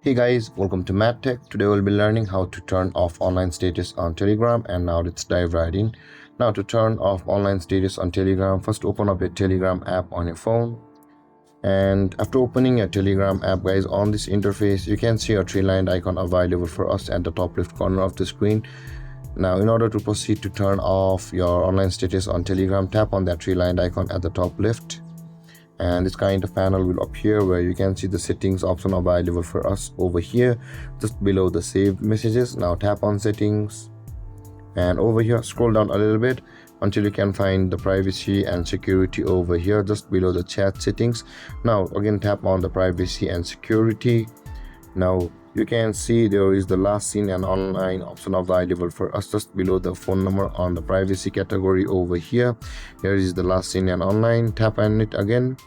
Hey guys, welcome to MadTech. Today we'll be learning how to turn off online status on Telegram, and now let's dive right in. Now to turn off online status on Telegram, first open up your Telegram app on your phone. And after opening your Telegram app, guys, on this interface you can see a three-lined icon available for us at the top left corner of the screen. Now in order to proceed to turn off your online status on Telegram, tap on that three-lined icon at the top left, and this kind of panel will appear where you can see the settings option available for us over here just below the saved messages. Now tap on settings, and over here scroll down a little bit until you can find the privacy and security over here just below the chat settings. Now again tap on the privacy and security. Now you can see there is the last seen and online option available for us just below the phone number on the privacy category over here. Here is the last seen and online. Tap on it again,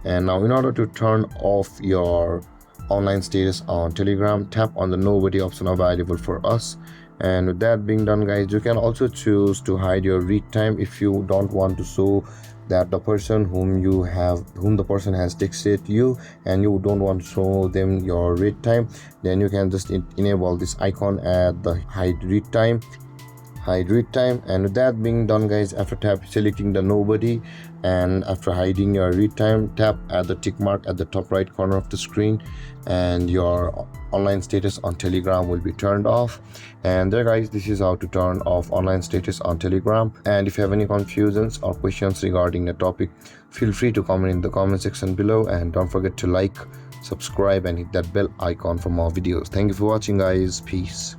and now in order to turn off your online status on Telegram, tap on the nobody option available for us. And with that being done, guys, you can also choose to hide your read time if you don't want to show that the person whom the person has texted you and you don't want to show them your read time. Then you can just enable this icon at the hide read time. And with that being done, guys, after selecting the nobody and after hiding your read time, tap at the tick mark at the top right corner of the screen, and your online status on Telegram will be turned off. And there, guys, this is how to turn off online status on Telegram. And if you have any confusions or questions regarding the topic, feel free to comment in the comment section below, and don't forget to like, subscribe and hit that bell icon for more videos. Thank you for watching, guys. Peace.